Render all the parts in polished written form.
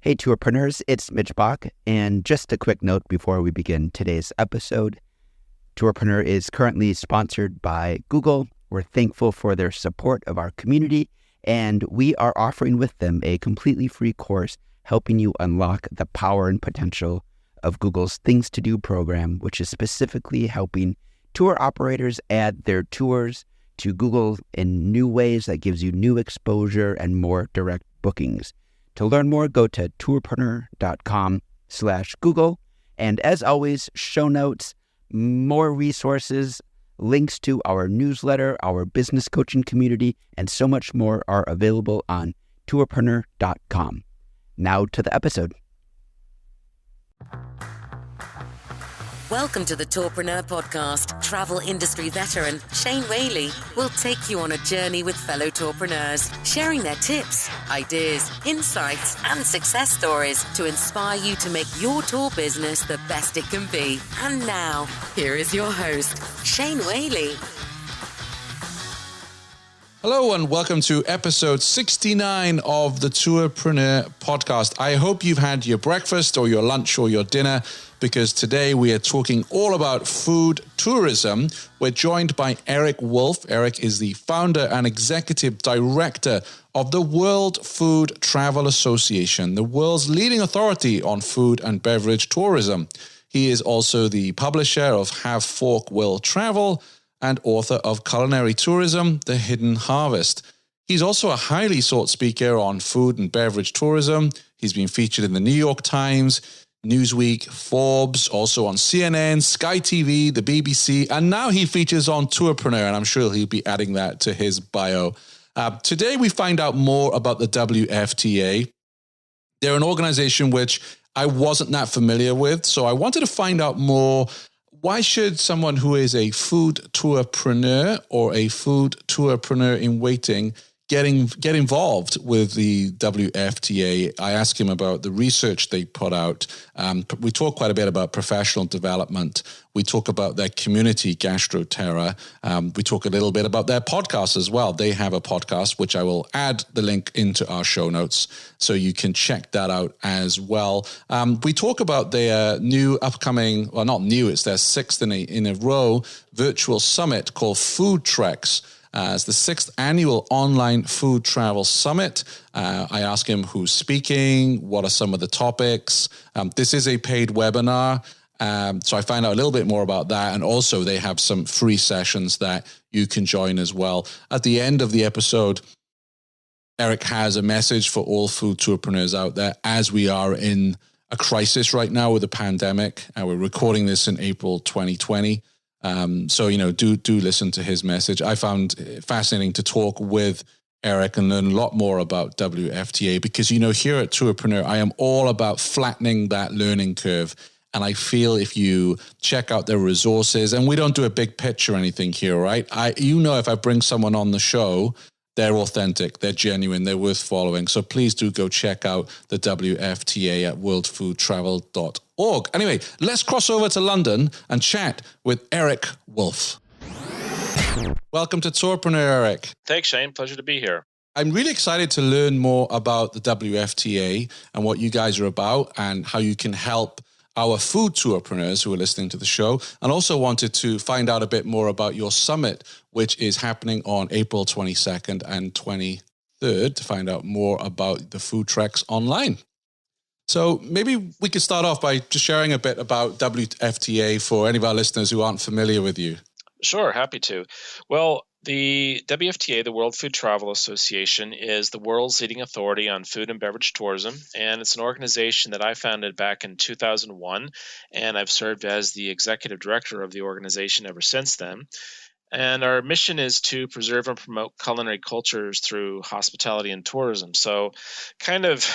Hey, tourpreneurs, it's Mitch Bach, and just a quick note before we begin today's episode. Tourpreneur is currently sponsored by Google. We're thankful for their support of our community, and we are offering with them a completely free course helping you unlock the power and potential of Google's Things to Do program, which is specifically helping tour operators add their tours to Google in new ways that gives you new exposure and more direct bookings. To learn more, go to tourpreneur.com/Google. And as always, show notes, more resources, links to our newsletter, our business coaching community, and so much more are available on tourpreneur.com. Now to the episode. Welcome to the Tourpreneur Podcast. Travel industry veteran Shane Whaley will take you on a journey with fellow tourpreneurs, sharing their tips, ideas, insights, and success stories to inspire you to make your tour business the best it can be. And now, here is your host, Shane Whaley. Hello and welcome to episode 69 of the Tourpreneur Podcast. I hope you've had your breakfast or your lunch or your dinner, because today we are talking all about food tourism. We're joined by Erik Wolf. Erik is the founder and executive director of the World Food Travel Association, the world's leading authority on food and beverage tourism. He is also the publisher of Have Fork Will Travel and author of Culinary Tourism, The Hidden Harvest. He's also a highly sought speaker on food and beverage tourism. He's been featured in the New York Times, Newsweek, Forbes, also on CNN, Sky TV, the BBC, and now he features on Tourpreneur, and I'm sure he'll be adding that to his bio. Today we find out more about the WFTA. They're an organization which I wasn't that familiar with, so I wanted to find out more. Why should someone who is a food tourpreneur or a food tourpreneur in waiting get involved with the WFTA? I asked him about the research they put out. We talk quite a bit about professional development. We talk about their community, GastroTerra. We talk a little bit about their podcast as well. They have a podcast, which I will add the link into our show notes, so you can check that out as well. We talk about their new upcoming, well, not new, it's their sixth in a row virtual summit called Food Treks. It's the 6th annual online food travel summit. I ask him who's speaking, what are some of the topics. This is a paid webinar, so I find out a little bit more about that. And also they have some free sessions that you can join as well. At the end of the episode, Erik has a message for all food tourpreneurs out there, as we are in a crisis right now with the pandemic. We're recording this in April 2020. So, do listen to his message. I found it fascinating to talk with Erik and learn a lot more about WFTA because, here at Tourpreneur, I am all about flattening that learning curve. And I feel if you check out their resources, and we don't do a big pitch or anything here, right? If I bring someone on the show, they're authentic, they're genuine, they're worth following. So please do go check out the WFTA at worldfoodtravel.org. Anyway, let's cross over to London and chat with Erik Wolf. Welcome to Tourpreneur, Erik. Thanks, Shane. Pleasure to be here. I'm really excited to learn more about the WFTA and what you guys are about and how you can help our food tourpreneurs who are listening to the show, and also wanted to find out a bit more about your summit, which is happening on April 22nd and 23rd, to find out more about the food treks online. So maybe we could start off by just sharing a bit about WFTA for any of our listeners who aren't familiar with you. Sure, happy to. Well, the WFTA, the World Food Travel Association, is the world's leading authority on food and beverage tourism, and it's an organization that I founded back in 2001, and I've served as the executive director of the organization ever since then. And our mission is to preserve and promote culinary cultures through hospitality and tourism. So kind of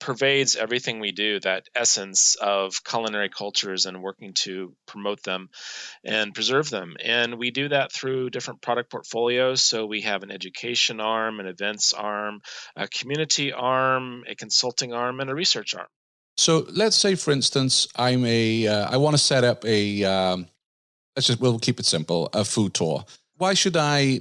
pervades everything we do, that essence of culinary cultures and working to promote them and preserve them. And we do that through different product portfolios. So we have an education arm, an events arm, a community arm, a consulting arm, and a research arm. So let's say, for instance, I want to set up we'll keep it simple, a food tour. Why should I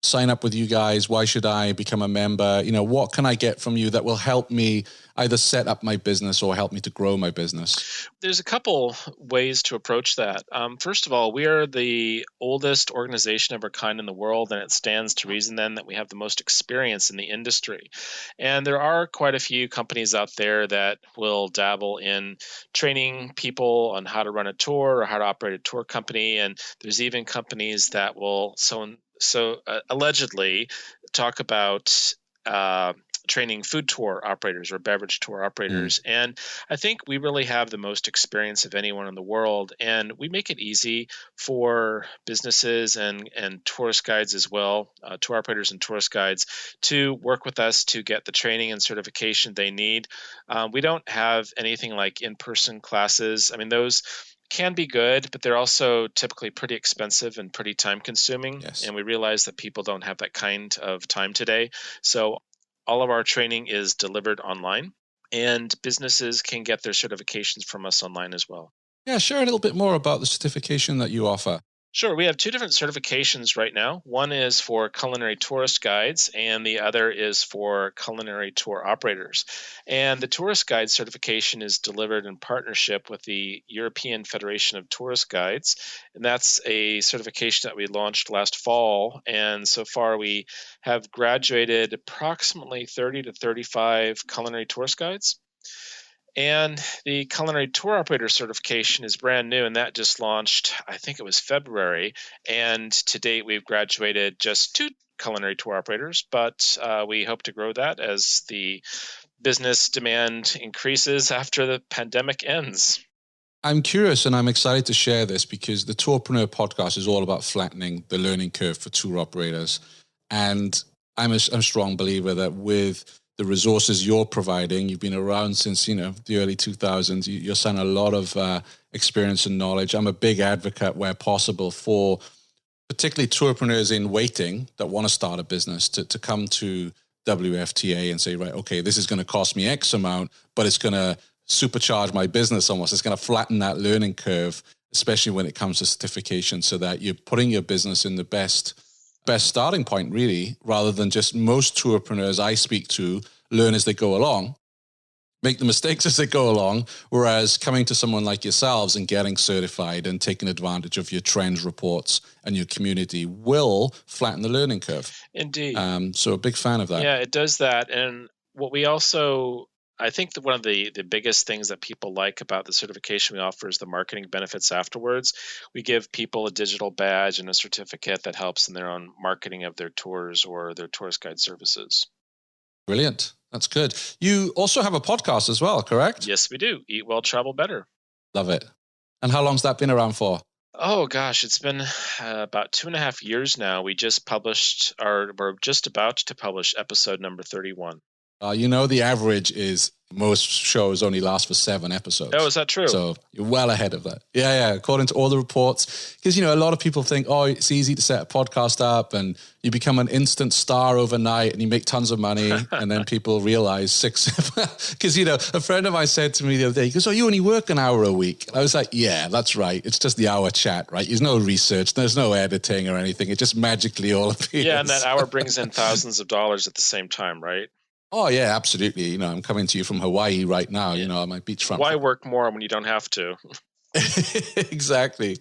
sign up with you guys? Why should I become a member? What can I get from you that will help me either set up my business or help me to grow my business? There's a couple ways to approach that. First of all, we are the oldest organization of our kind in the world, and it stands to reason then that we have the most experience in the industry. And there are quite a few companies out there that will dabble in training people on how to run a tour or how to operate a tour company. And there's even companies that will allegedly talk about training food tour operators or beverage tour operators. And I think we really have the most experience of anyone in the world. And we make it easy for businesses and tourist guides as well, tour operators and tourist guides, to work with us to get the training and certification they need. We don't have anything like in-person classes. I mean, those can be good, but they're also typically pretty expensive and pretty time consuming. Yes. And we realize that people don't have that kind of time today. So all of our training is delivered online, and businesses can get their certifications from us online as well. Yeah, share a little bit more about the certification that you offer. Sure. We have two different certifications right now. One is for culinary tourist guides, and the other is for culinary tour operators. And the tourist guide certification is delivered in partnership with the European Federation of Tourist Guides. And that's a certification that we launched last fall. And so far, we have graduated approximately 30 to 35 culinary tourist guides. And the culinary tour operator certification is brand new, and that just launched, I think it was February. And to date, we've graduated just 2 culinary tour operators, but we hope to grow that as the business demand increases after the pandemic ends. I'm curious and I'm excited to share this because the Tourpreneur podcast is all about flattening the learning curve for tour operators. And I'm a strong believer that with the resources you're providing, you've been around since, the early 2000s, you're saying a lot of experience and knowledge. I'm a big advocate where possible for particularly tourpreneurs in waiting that want to start a business to come to WFTA and say, right, okay, this is going to cost me X amount, but it's going to supercharge my business almost. It's going to flatten that learning curve, especially when it comes to certification, so that you're putting your business in the best starting point, really, rather than just most tourpreneurs I speak to learn as they go along, make the mistakes as they go along, whereas coming to someone like yourselves and getting certified and taking advantage of your trends reports and your community will flatten the learning curve. Indeed. So a big fan of that. Yeah, it does that. And what we also, I think that one of the biggest things that people like about the certification we offer is the marketing benefits afterwards. We give people a digital badge and a certificate that helps in their own marketing of their tours or their tourist guide services. Brilliant. That's good. You also have a podcast as well, correct? Yes, we do. Eat Well, Travel Better. Love it. And how long's that been around for? Oh, gosh, it's been about 2.5 years now. We're just about to publish episode number 31. The average is most shows only last for 7 episodes. Oh, is that true? So you're well ahead of that. Yeah. According to all the reports, because, a lot of people think, it's easy to set a podcast up and you become an instant star overnight and you make tons of money. And then people realize because, a friend of mine said to me the other day, he goes, you only work an hour a week. And I was like, yeah, that's right. It's just the hour chat, right? There's no research. There's no editing or anything. It just magically all appears. Yeah. And that hour brings in thousands of dollars at the same time, right? Oh, yeah, absolutely. I'm coming to you from Hawaii right now, on my beachfront. Why work more when you don't have to? Exactly.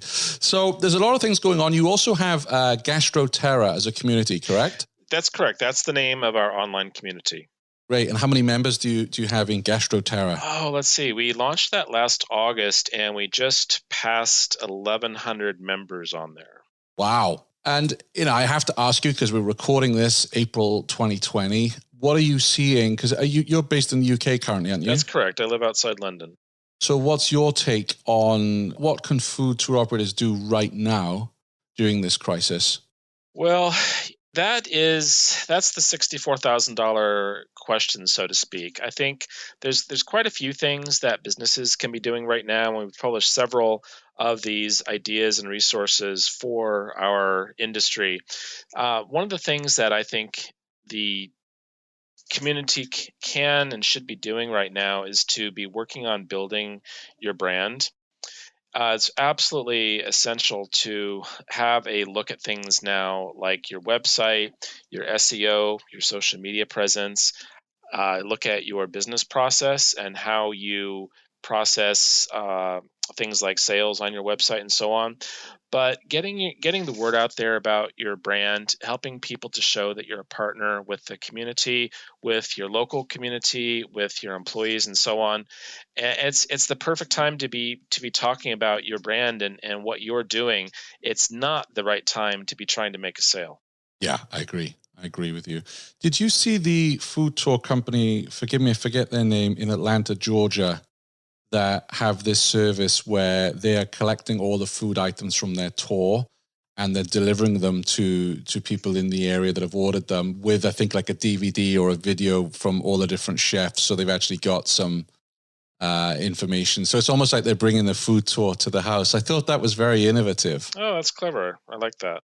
So there's a lot of things going on. You also have GastroTerra as a community, correct? That's correct. That's the name of our online community. Great. And how many members do you have in GastroTerra? Oh, let's see. We launched that last August, and we just passed 1,100 members on there. Wow. And, I have to ask you, because we're recording this April 2020, what are you seeing? Because you're based in the UK currently, aren't you? That's correct. I live outside London. So what's your take on what can food tour operators do right now during this crisis? Well, that's the $64,000 question, so to speak. I think there's quite a few things that businesses can be doing right now, and we've published several of these ideas and resources for our industry. One of the things that I think the community can and should be doing right now is to be working on building your brand. It's absolutely essential to have a look at things now, like your website, your SEO, your social media presence. Look at your business process and how you process things like sales on your website and so on. But getting the word out there about your brand, helping people to show that you're a partner with the community, with your local community, with your employees, and so on. And it's the perfect time to be talking about your brand and what you're doing. It's not the right time to be trying to make a sale. Yeah, I agree. I agree with you. Did you see the food tour company, forgive me, I forget their name, in Atlanta, Georgia, that have this service where they are collecting all the food items from their tour and they're delivering them to people in the area that have ordered them with, I think, like a DVD or a video from all the different chefs. So they've actually got some information. So it's almost like they're bringing the food tour to the house. I thought that was very innovative. Oh, that's clever. I like that.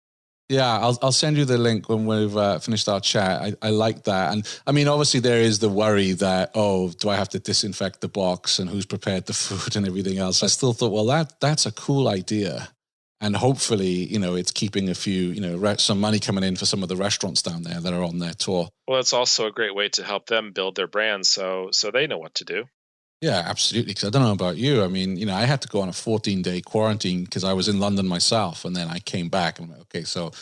Yeah, I'll send you the link when we've finished our chat. I like that. And I mean, obviously there is the worry that, oh, do I have to disinfect the box and who's prepared the food and everything else? I still thought, well, that's a cool idea. And hopefully, it's keeping a few, some money coming in for some of the restaurants down there that are on their tour. Well, it's also a great way to help them build their brand so they know what to do. Yeah, absolutely. Because I don't know about you. I mean, I had to go on a 14-day quarantine because I was in London myself. And then I came back and I'm like, okay, so,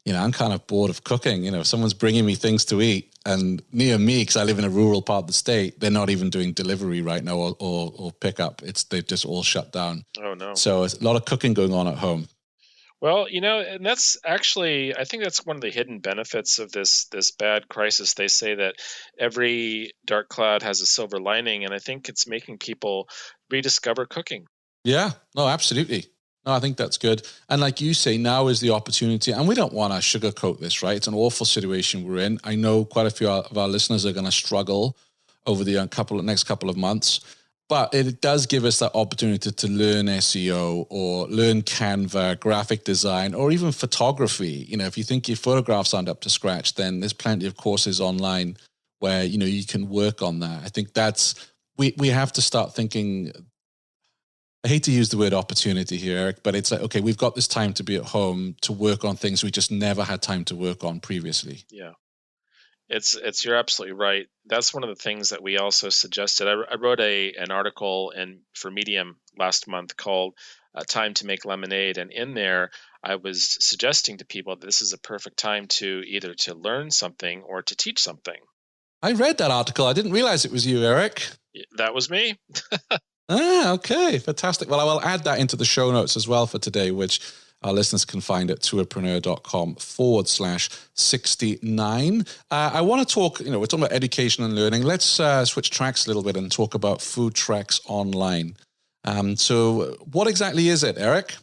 I'm kind of bored of cooking. If someone's bringing me things to eat and near me, because I live in a rural part of the state, they're not even doing delivery right now or pickup. They've just all shut down. Oh, no. So it's a lot of cooking going on at home. Well, and that's actually, I think that's one of the hidden benefits of this bad crisis. They say that every dark cloud has a silver lining, and I think it's making people rediscover cooking. Yeah, no, absolutely. No, I think that's good. And like you say, now is the opportunity, and we don't want to sugarcoat this, right? It's an awful situation we're in. I know quite a few of our listeners are going to struggle over the next couple of months. But it does give us that opportunity to learn SEO or learn Canva, graphic design, or even photography. If you think your photographs aren't up to scratch, then there's plenty of courses online where, you can work on that. I think we have to start thinking, I hate to use the word opportunity here, Eric, but it's like, okay, we've got this time to be at home to work on things we just never had time to work on previously. Yeah. You're absolutely right. That's one of the things that we also suggested. I wrote an article for Medium last month called "Time to Make Lemonade," and in there I was suggesting to people that this is a perfect time to either to learn something or to teach something. I read that article. I didn't realize it was you, Eric. That was me. Okay, fantastic. Well, I will add that into the show notes as well for today, which our listeners can find at tourpreneur.com/69. I want to talk, we're talking about education and learning. Let's switch tracks a little bit and talk about Food Treks Online. So what exactly is it, Eric?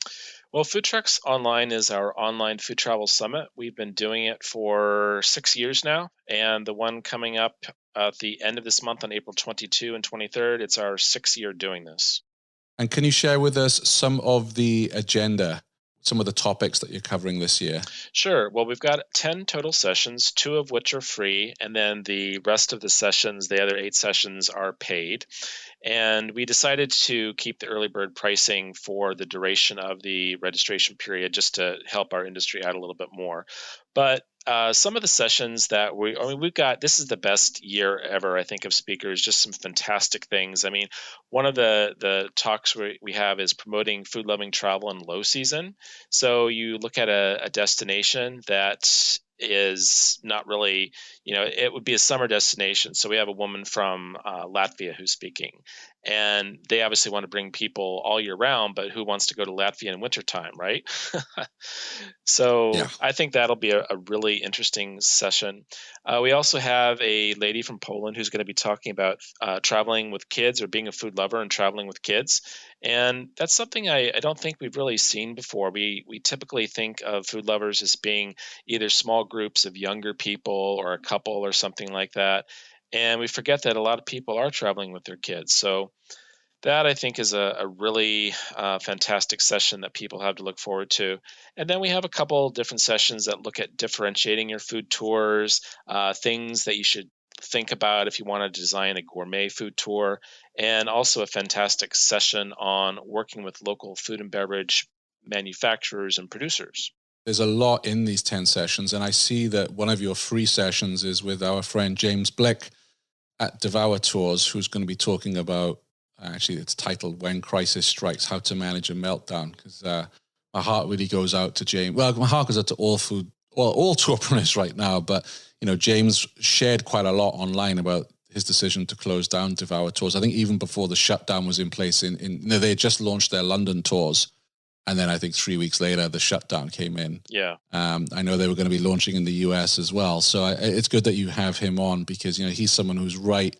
Well, Food Treks Online is our online food travel summit. We've been doing it for 6 years now, and the one coming up at the end of this month on April 22 and 23rd, it's our 6th year doing this. And can you share with us some of the agenda, some of the topics that you're covering this year? Sure. Well, we've got 10 total sessions, 2 of which are free, and then the rest of the sessions, the other 8 sessions, are paid. And we decided to keep the early bird pricing for the duration of the registration period just to help our industry out a little bit more. But some of the sessions that we've got, this is the best year ever, I think, of speakers, just some fantastic things. I mean, one of the talks we have is promoting food loving travel in low season. So you look at a destination that is not really, it would be a summer destination. So we have a woman from Latvia who's speaking, and they obviously want to bring people all year round, but who wants to go to Latvia in wintertime, right? So yeah. I think that'll be a really interesting session. We also have a lady from Poland who's going to be talking about traveling with kids, or being a food lover and traveling with kids. And that's something I don't think we've really seen before. We typically think of food lovers as being either small groups of younger people or a couple or something like that. And we forget that a lot of people are traveling with their kids. So that, I think, is a really fantastic session that people have to look forward to. And then we have a couple different sessions that look at differentiating your food tours, things that you should think about if you want to design a gourmet food tour, and also a fantastic session on working with local food and beverage manufacturers and producers. There's a lot in these 10 sessions, and I see that one of your free sessions is with our friend James Blick at Devour Tours, who's going to be talking about, actually it's titled When Crisis Strikes, How to Manage a Meltdown, because my heart really goes out to James. Well, my heart goes out to all tourpreneurs right now, but James shared quite a lot online about his decision to close down Devour Tours. I think even before the shutdown was in place, they had just launched their London tours. And then I think 3 weeks later, the shutdown came in. Yeah. I know they were going to be launching in the US as well. So it's good that you have him on, because, he's someone who's right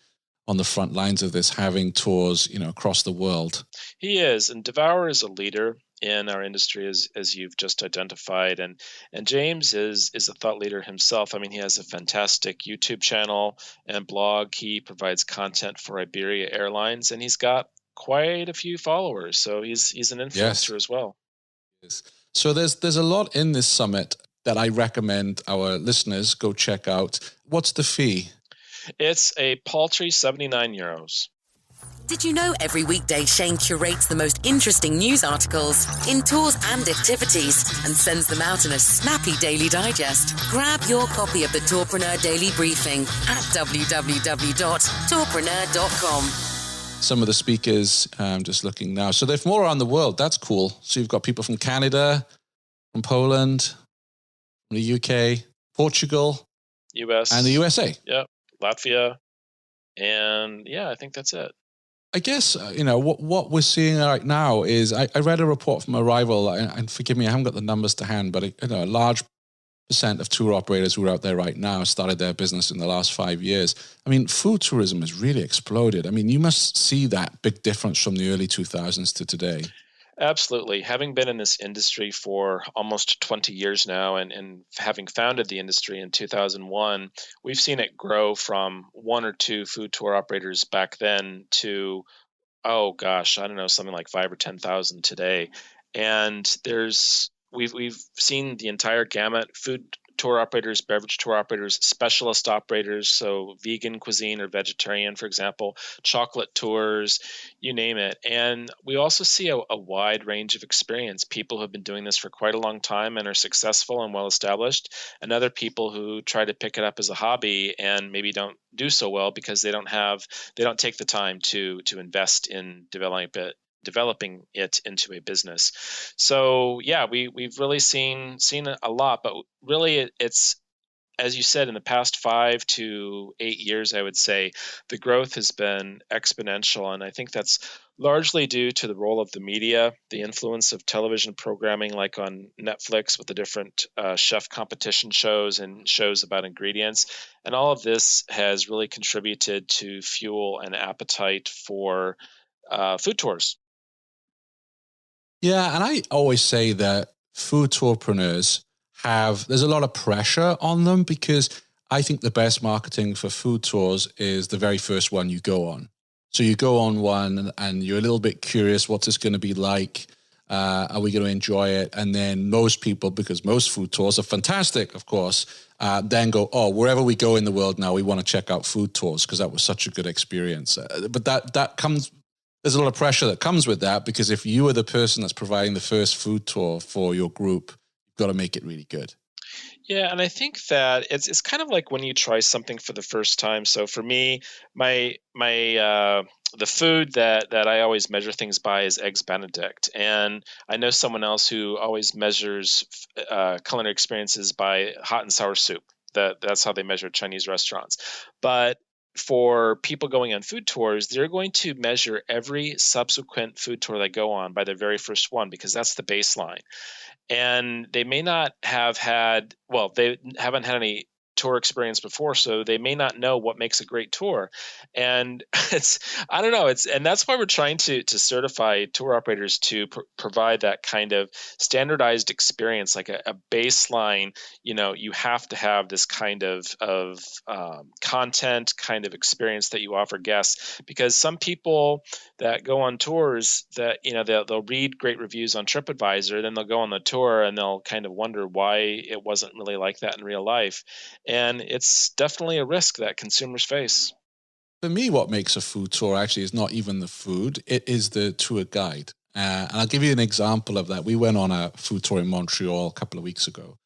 on the front lines of this, having tours, across the world. He is. And Devour is a leader in our industry, as you've just identified. And James is a thought leader himself. I mean, he has a fantastic YouTube channel and blog. He provides content for Iberia Airlines, and he's got quite a few followers. So he's an influencer as well. Yes. So there's a lot in this summit that I recommend our listeners go check out. What's the fee? It's a paltry €79. Did you know every weekday Shane curates the most interesting news articles in tours and activities and sends them out in a snappy daily digest? Grab your copy of the Tourpreneur Daily Briefing at www.tourpreneur.com. Some of the speakers, I'm just looking now. So they're from all around the world. That's cool. So you've got people from Canada, from Poland, from the UK, Portugal, US, and the USA. Yep, Latvia. And yeah, I think that's it. I guess, what we're seeing right now is, I read a report from Arrival, and forgive me, I haven't got the numbers to hand, but a large percent of tour operators who are out there right now started their business in the last 5 years. I mean, food tourism has really exploded. I mean, you must see that big difference from the early 2000s to today. Absolutely. Having been in this industry for almost 20 years now, and having founded the industry in 2001, we've seen it grow from one or two food tour operators back then to, something like 5 or 10,000 today. And we've seen the entire gamut: food tour operators, beverage tour operators, specialist operators, so vegan cuisine or vegetarian, for example, chocolate tours, you name it. And we also see a wide range of experience. People who have been doing this for quite a long time and are successful and well established, and other people who try to pick it up as a hobby and maybe don't do so well because they don't take the time to invest in developing it into a business. So yeah, we've really seen a lot, but really it's, as you said, in the past 5 to 8 years, I would say the growth has been exponential. And I think that's largely due to the role of the media, the influence of television programming, like on Netflix with the different chef competition shows and shows about ingredients. And all of this has really contributed to fuel an appetite for food tours. Yeah, and I always say that food tourpreneurs there's a lot of pressure on them, because I think the best marketing for food tours is the very first one you go on. So you go on one and you're a little bit curious, what's this going to be like? Are we going to enjoy it? And then most people, because most food tours are fantastic, of course, then go, wherever we go in the world now, we want to check out food tours because that was such a good experience. But that comes... There's a lot of pressure that comes with that, because if you are the person that's providing the first food tour for your group, you've got to make it really good. Yeah, and I think that it's kind of like when you try something for the first time. So for me, the food that I always measure things by is Eggs Benedict, and I know someone else who always measures culinary experiences by hot and sour soup. That's how they measure Chinese restaurants, but for people going on food tours, they're going to measure every subsequent food tour they go on by their very first one, because that's the baseline. And they may not have they haven't had any tour experience before, so they may not know what makes a great tour. And I don't know, and that's why we're trying to certify tour operators to provide that kind of standardized experience, like a baseline. You have to have this kind of content, kind of experience that you offer guests, because some people that go on tours that, they'll read great reviews on TripAdvisor, then they'll go on the tour and they'll kind of wonder why it wasn't really like that in real life. And it's definitely a risk that consumers face. For me, what makes a food tour actually is not even the food, it is the tour guide. And I'll give you an example of that. We went on a food tour in Montreal a couple of weeks ago,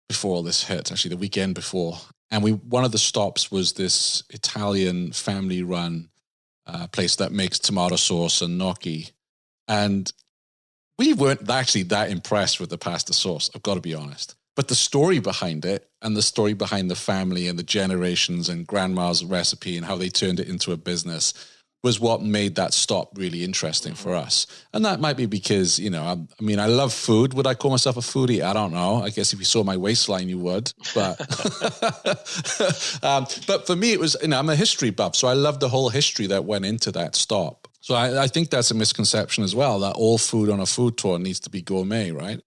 before all this hit, actually the weekend before. And one of the stops was this Italian family-run place that makes tomato sauce and gnocchi. And we weren't actually that impressed with the pasta sauce, I've got to be honest. But the story behind it and the story behind the family and the generations and grandma's recipe and how they turned it into a business was what made that stop really interesting for us. And that might be because, I love food. Would I call myself a foodie? I don't know. I guess if you saw my waistline, you would. But but for me, it was, I'm a history buff. So I love the whole history that went into that stop. So I think that's a misconception as well, that all food on a food tour needs to be gourmet, right?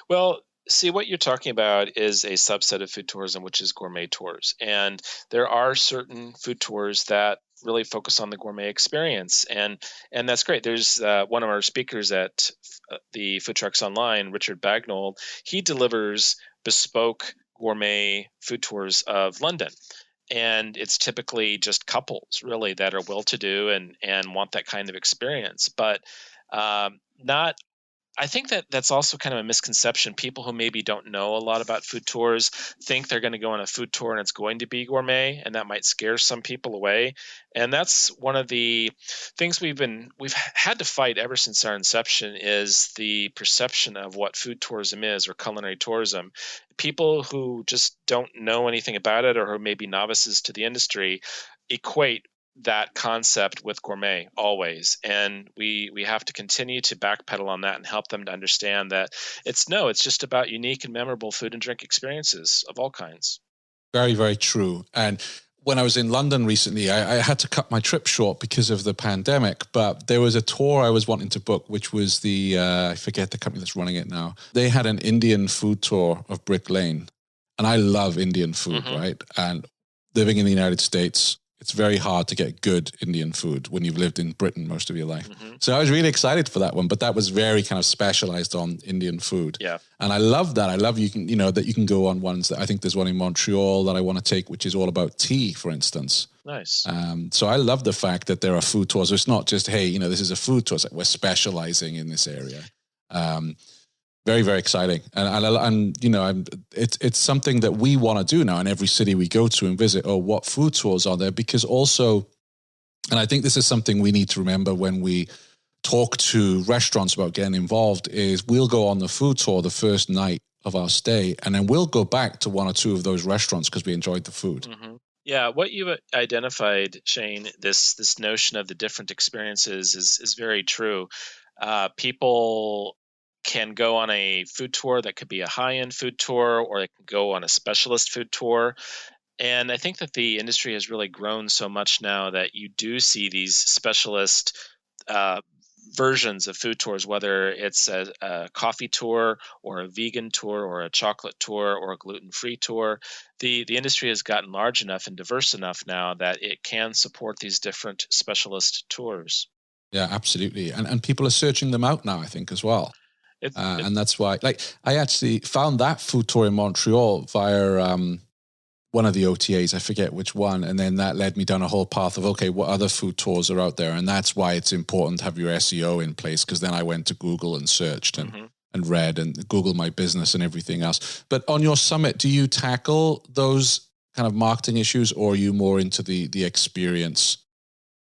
Well, see, what you're talking about is a subset of food tourism, which is gourmet tours. And there are certain food tours that really focus on the gourmet experience. And that's great. There's one of our speakers at the Food Trucks Online, Richard Bagnold. He delivers bespoke gourmet food tours of London. And it's typically just couples really that are well-to-do and want that kind of experience. But not I think that's also kind of a misconception. People who maybe don't know a lot about food tours think they're going to go on a food tour and it's going to be gourmet, and that might scare some people away. And that's one of the things we've had to fight ever since our inception, is the perception of what food tourism is, or culinary tourism. People who just don't know anything about it, or who may be novices to the industry, equate that concept with gourmet always. And we have to continue to backpedal on that and help them to understand that it's just about unique and memorable food and drink experiences of all kinds. Very, very true. And when I was in London recently, I had to cut my trip short because of the pandemic, but there was a tour I was wanting to book, which was I forget the company that's running it now. They had an Indian food tour of Brick Lane. And I love Indian food, right? And living in the United States, it's very hard to get good Indian food when you've lived in Britain most of your life. So I was really excited for that one, but that was very kind of specialized on Indian food. Yeah. And I love that. I love that you can go on ones that I think there's one in Montreal that I want to take, which is all about tea, for instance. Nice. So I love the fact that there are food tours. It's not just, hey, this is a food tour. It's like we're specializing in this area. Very, very exciting. It's something that we want to do now in every city we go to and visit. Oh, what food tours are there? Because also, and I think this is something we need to remember when we talk to restaurants about getting involved, is we'll go on the food tour the first night of our stay, and then we'll go back to one or two of those restaurants because we enjoyed the food. Yeah, what you've identified, Shane, this notion of the different experiences is very true. People can go on a food tour that could be a high-end food tour, or they can go on a specialist food tour. And I think that the industry has really grown so much now that you do see these specialist versions of food tours, whether it's a coffee tour or a vegan tour or a chocolate tour or a gluten-free tour. The industry has gotten large enough and diverse enough now that it can support these different specialist tours. Yeah, absolutely. And people are searching them out now, I think, as well. And that's why, I actually found that food tour in Montreal via one of the OTAs, I forget which one. And then that led me down a whole path of, okay, what other food tours are out there? And that's why it's important to have your SEO in place, because then I went to Google and searched and read and Googled my business and everything else. But on your summit, do you tackle those kind of marketing issues, or are you more into the experience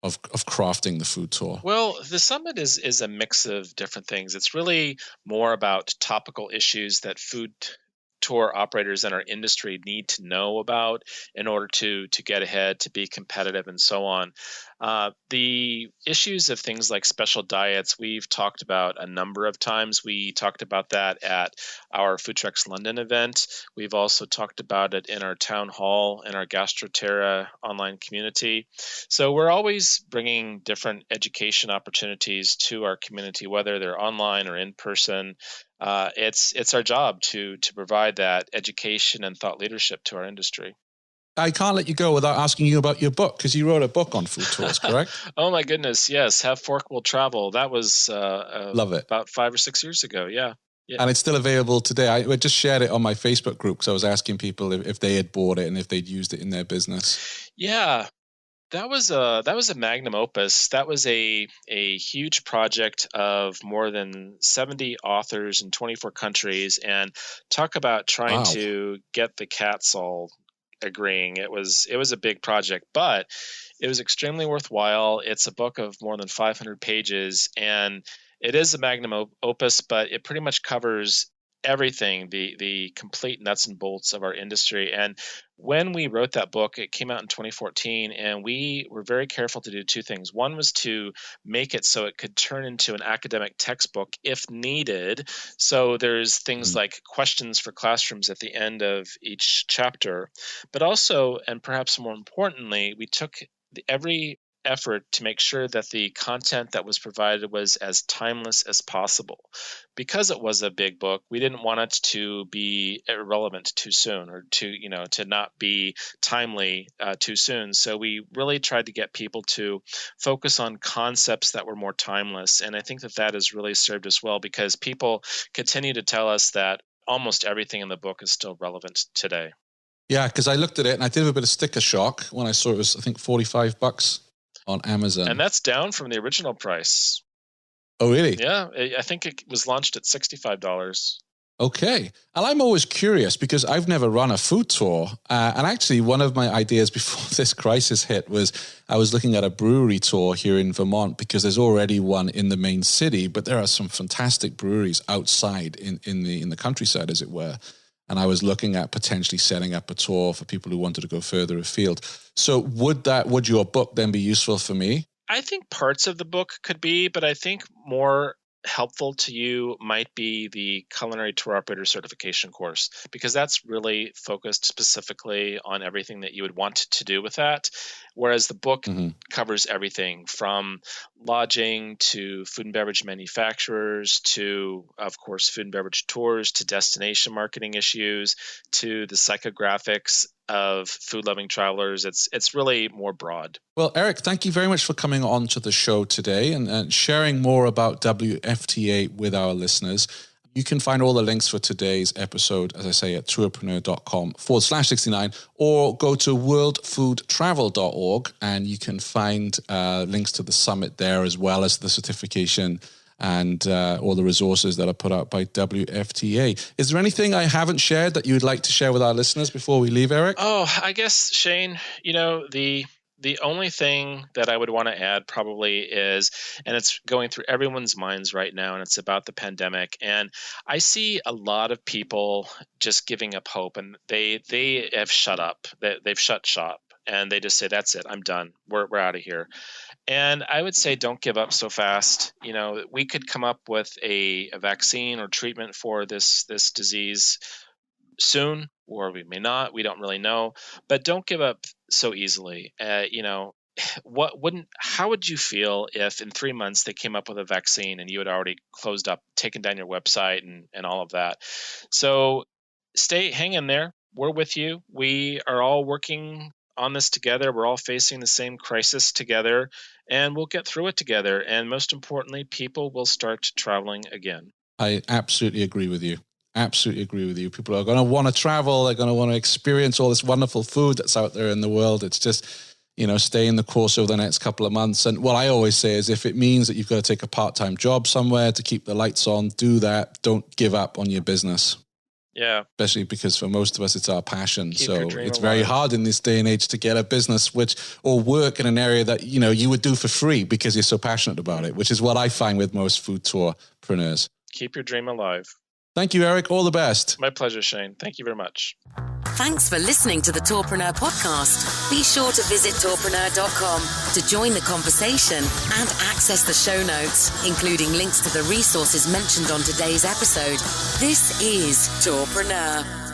of crafting the food tour? Well, the summit is a mix of different things. It's really more about topical issues that food tour operators in our industry need to know about in order to get ahead, to be competitive, and so on. The issues of things like special diets, we've talked about a number of times. We talked about that at our Food Trucks London event. We've also talked about it in our town hall in our GastroTerra online community. So we're always bringing different education opportunities to our community, whether they're online or in person. It's our job to provide that education and thought leadership to our industry. I can't let you go without asking you about your book, because you wrote a book on food tours, correct? Oh my goodness, yes. Have Fork Will Travel. That was Love it. About 5 or 6 years ago. Yeah. Yeah. And it's still available today. I just shared it on my Facebook group because I was asking people if they had bought it and if they'd used it in their business. Yeah. That was a magnum opus. That was a huge project of more than 70 authors in 24 countries, and talk about trying Wow. to get the cats all agreeing. It was a big project, but it was extremely worthwhile. It's a book of more than 500 pages, and it is a magnum opus, but it pretty much covers everything, the complete nuts and bolts of our industry. And when we wrote that book, it came out in 2014, and we were very careful to do two things. One was to make it so it could turn into an academic textbook if needed. So there's things like questions for classrooms at the end of each chapter. But also, and perhaps more importantly, we took every effort to make sure that the content that was provided was as timeless as possible. Because it was a big book, we didn't want it to be irrelevant too soon, or to not be timely too soon. So we really tried to get people to focus on concepts that were more timeless. And I think that has really served us well, because people continue to tell us that almost everything in the book is still relevant today. Yeah, because I looked at it and I did have a bit of sticker shock when I saw it was, I think, $45 on Amazon. And that's down from the original price. Oh, really? Yeah, I think it was launched at $65. Okay. And I'm always curious because I've never run a food tour. And actually, one of my ideas before this crisis hit was I was looking at a brewery tour here in Vermont, because there's already one in the main city, but there are some fantastic breweries outside in the countryside, as it were. And I was looking at potentially setting up a tour for people who wanted to go further afield. So would your book then be useful for me? I think parts of the book could be, but I think more helpful to you might be the culinary tour operator certification course, because that's really focused specifically on everything that you would want to do with that. Whereas the book covers everything from lodging to food and beverage manufacturers to, of course, food and beverage tours, to destination marketing issues, to the psychographics of food-loving travelers. It's really more broad. Well, Erik, thank you very much for coming on to the show today and sharing more about WFTA with our listeners. You can find all the links for today's episode, as I say, at tourpreneur.com/69, or go to worldfoodtravel.org and you can find links to the summit there, as well as the certification and all the resources that are put out by WFTA. Is there anything I haven't shared that you would like to share with our listeners before we leave, Erik? Oh, I guess, Shane, the only thing that I would want to add probably is, and it's going through everyone's minds right now, and it's about the pandemic. And I see a lot of people just giving up hope, and they have shut up. They've shut shop, and they just say, that's it, I'm done. We're out of here. And I would say don't give up so fast. We could come up with a vaccine or treatment for this disease soon, or we may not. We don't really know. But don't give up so easily. How would you feel if in 3 months they came up with a vaccine and you had already closed up, taken down your website and all of that? So hang in there. We're with you. We are all working on this together. We're all facing the same crisis together, and we'll get through it together. And most importantly, people will start traveling again. I absolutely agree with you. Absolutely agree with you. People are going to want to travel. They're going to want to experience all this wonderful food that's out there in the world. It's just, stay in the course over the next couple of months. And what I always say is, if it means that you've got to take a part-time job somewhere to keep the lights on, do that. Don't give up on your business. Yeah. Especially because for most of us, it's our passion. So it's very hard in this day and age to get a business or work in an area that, you would do for free because you're so passionate about it, which is what I find with most food tourpreneurs. Keep your dream alive. Thank you, Erik. All the best. My pleasure, Shane. Thank you very much. Thanks for listening to the Tourpreneur podcast. Be sure to visit tourpreneur.com to join the conversation and access the show notes, including links to the resources mentioned on today's episode. This is Tourpreneur.